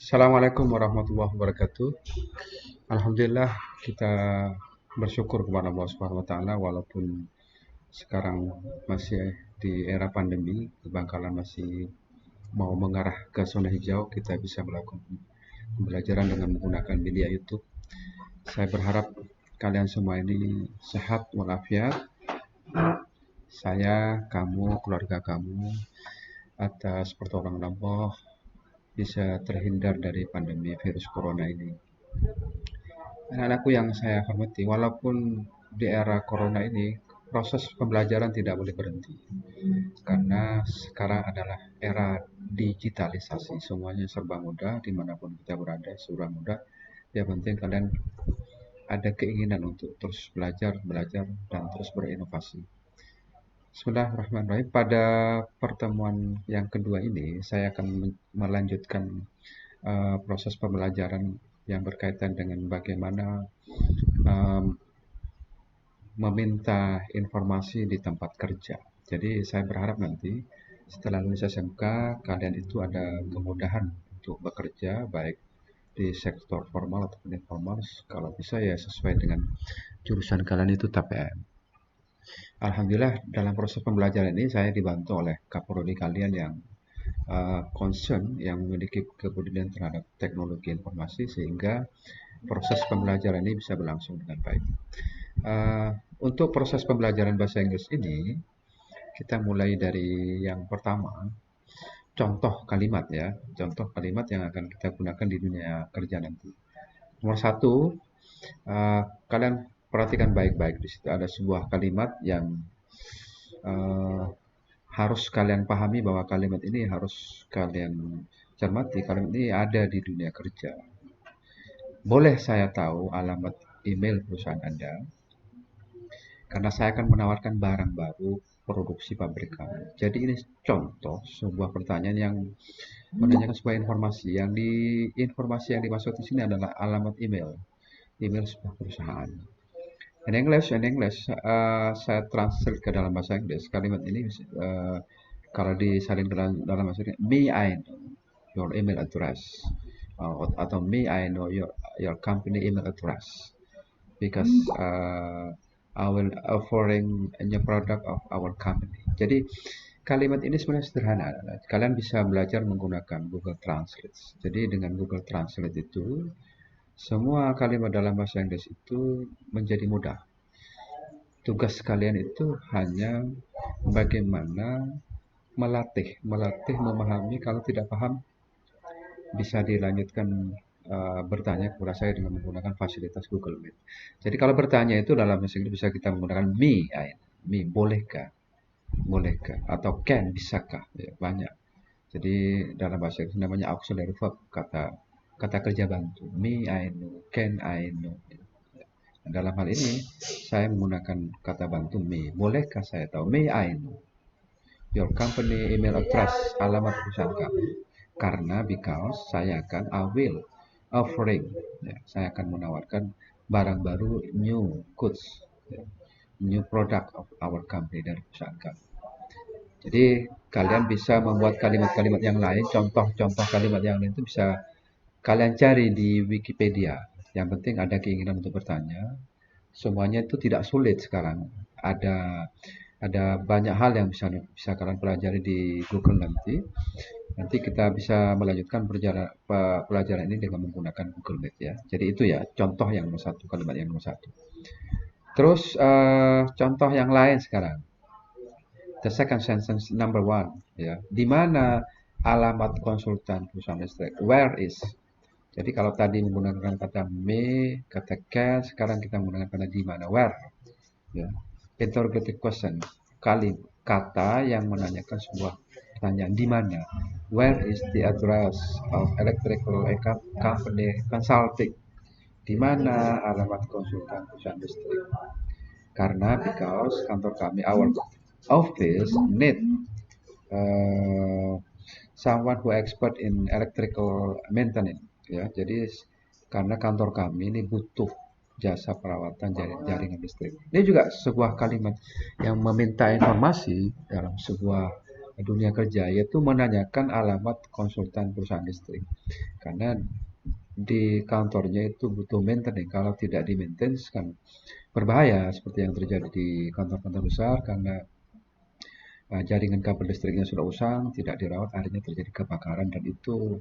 Assalamualaikum warahmatullahi wabarakatuh. Alhamdulillah kita bersyukur kepada Allah Subhanahu wa taala walaupun sekarang masih di era pandemi, di Bangkalan masih mau mengarah ke zona hijau, kita bisa melakukan pembelajaran dengan menggunakan media YouTube. Saya berharap kalian semua ini sehat walafiat. Saya, kamu, keluarga kamu, atas pertolongan Allah bisa terhindar dari pandemi virus corona ini. Anak-anakku yang saya hormati, walaupun di era corona ini proses pembelajaran tidak boleh berhenti karena sekarang adalah era digitalisasi, semuanya serba mudah dimanapun kita berada, serba mudah. Yang penting kalian ada keinginan untuk terus belajar, belajar dan terus berinovasi. Bismillahirrahmanirrahim. Pada pertemuan yang kedua ini, saya akan melanjutkan proses pembelajaran yang berkaitan dengan bagaimana um, meminta informasi di tempat kerja. Jadi saya berharap nanti setelah lulus SMK kalian itu ada kemudahan untuk bekerja baik di sektor formal ataupun informal. Kalau bisa ya sesuai dengan jurusan kalian itu TPM. Alhamdulillah dalam proses pembelajaran ini saya dibantu oleh kaprodi kalian yang concern, yang memiliki kepedulian terhadap teknologi informasi sehingga proses pembelajaran ini bisa berlangsung dengan baik. Uh, untuk proses pembelajaran bahasa Inggris ini, kita mulai dari yang pertama, contoh kalimat ya, contoh kalimat yang akan kita gunakan di dunia kerja nanti. Nomor satu, uh, kalian perhatikan baik-baik. Di situ ada sebuah kalimat yang uh, harus kalian pahami bahwa kalimat ini harus kalian cermati. Kalimat ini ada di dunia kerja. Boleh saya tahu alamat email perusahaan Anda? Karena saya akan menawarkan barang baru produksi pabrik kami. Jadi ini contoh sebuah pertanyaan yang menanyakan sebuah informasi. Informasi yang dimaksud di sini adalah alamat email sebuah perusahaan. In English, saya translate ke dalam bahasa Inggris. Kalimat ini kalau disalin ke dalam bahasa Inggris, may I know your email address, atau may I know your company email address, because I will offering a new product of our company. Jadi kalimat ini sebenarnya sederhana. Kalian bisa belajar menggunakan Google Translate. Jadi dengan Google Translate itu semua kalimat dalam bahasa Inggris itu menjadi mudah. Tugas kalian itu hanya bagaimana melatih memahami. Kalau tidak paham bisa dilanjutkan bertanya kepada saya dengan menggunakan fasilitas Google Meet. Jadi kalau bertanya itu dalam bahasa Inggris bisa kita menggunakan me, bolehkah, atau can, bisakah, ya, banyak. Jadi dalam bahasa Inggris namanya auxiliary verb, kata kerja bantu. Me I know, can I know. Dalam hal ini saya menggunakan kata bantu me. Bolehkah saya tahu? May I know your company email address, alamat perusahaan kami. Karena because I will offering, ya, saya akan menawarkan barang baru, new goods, ya, new product of our company, dari perusahaan kami. Jadi kalian bisa membuat kalimat-kalimat yang lain, contoh-contoh kalimat yang lain itu bisa kalian cari di Wikipedia. Yang penting ada keinginan untuk bertanya. Semuanya itu tidak sulit sekarang. Ada banyak hal yang bisa kalian pelajari di Google nanti. Nanti kita bisa melanjutkan pelajaran ini dengan menggunakan Google Meet ya. Jadi itu ya contoh yang nomor satu, kalimat yang nomor satu. Terus contoh yang lain sekarang. The second sentence number one ya. Di mana alamat konsultan perusahaan listrik? Where is? Jadi kalau tadi menggunakan kata me, kata can, sekarang kita menggunakan kata di mana? Where? Ya. Interrogative question. Kata yang menanyakan sebuah pertanyaan, di mana? Where is the address of electrical company consulting? Di mana alamat konsultan perusahaan listrik? Karena because kantor kami, our office need someone who expert in electrical maintenance. Ya, jadi karena kantor kami ini butuh jasa perawatan jaringan listrik. Ini juga sebuah kalimat yang meminta informasi dalam sebuah dunia kerja, yaitu menanyakan alamat konsultan perusahaan listrik. Karena di kantornya itu butuh maintenance. Kalau tidak di maintenance kan berbahaya seperti yang terjadi di kantor-kantor besar karena jaringan kabel listriknya sudah usang, tidak dirawat, akhirnya terjadi kebakaran dan itu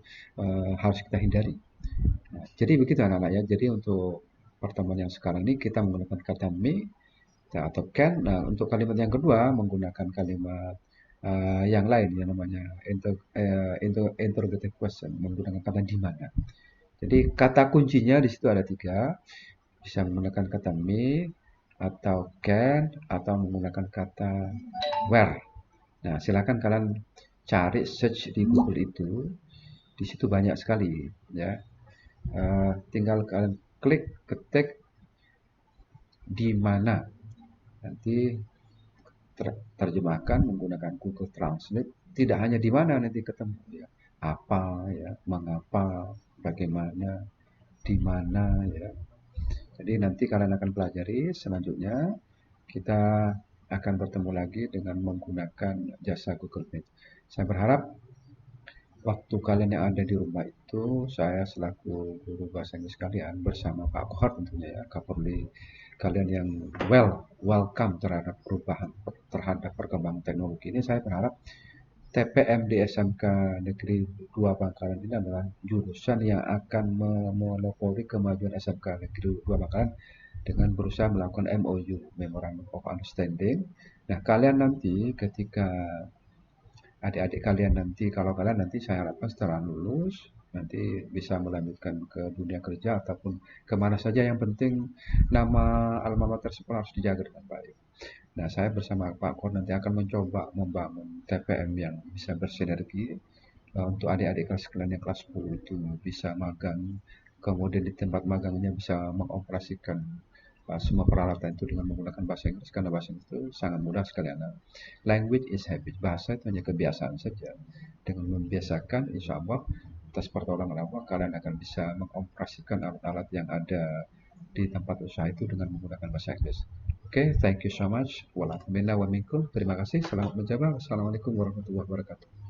harus kita hindari. Nah, jadi begitu anak-anak ya. Jadi untuk pertemuan yang sekarang ini kita menggunakan kata me atau can. Nah, untuk kalimat yang kedua menggunakan kalimat yang lain yang namanya interrogative question, menggunakan kata di mana. Jadi kata kuncinya di situ ada tiga, bisa menggunakan kata me atau can atau menggunakan kata where. Nah, silakan kalian cari search di Google itu, di situ banyak sekali ya. Tinggal kalian klik ketik di mana, nanti terjemahkan menggunakan Google Translate. Tidak hanya di mana nanti ketemu ya, apa ya, mengapa, bagaimana, di mana ya. Jadi nanti kalian akan pelajari selanjutnya. Kita akan bertemu lagi dengan menggunakan jasa Google Meet. Saya berharap waktu kalian yang ada di rumah itu, saya selaku guru bahasa Inggris kalian bersama Pak Kohar tentunya ya, Kapolri kalian yang welcome terhadap perubahan, terhadap perkembangan teknologi ini, saya berharap TPM di SMK Negeri 2 Bangkalan ini adalah jurusan yang akan memonopoli kemajuan SMK Negeri 2 Bangkalan dengan berusaha melakukan MOU, Memorandum of Understanding. Nah, kalian nanti ketika adik-adik kalian nanti, kalau kalian nanti saya harapkan setelah lulus, nanti bisa melanjutkan ke dunia kerja ataupun kemana saja, yang penting nama alma mater sekolah harus dijaga dengan baik. Nah, saya bersama Pak Kor nanti akan mencoba membangun TPM yang bisa bersinergi untuk adik-adik kelas kalian yang kelas 10 itu bisa magang, kemudian di tempat magangnya bisa mengoperasikan semua peralatan itu dengan menggunakan bahasa Inggris, karena bahasa Inggris itu sangat mudah sekali anak. Language is habit, bahasa itu hanya kebiasaan saja. Dengan membiasakan, insya Allah atas pertolongan Allah kalian akan bisa mengoperasikan alat-alat yang ada di tempat usaha itu dengan menggunakan bahasa Inggris. Oke, thank you so much. Walhamdulillah wa minkum. Terima kasih. Selamat mencoba. Wassalamualaikum warahmatullahi wabarakatuh.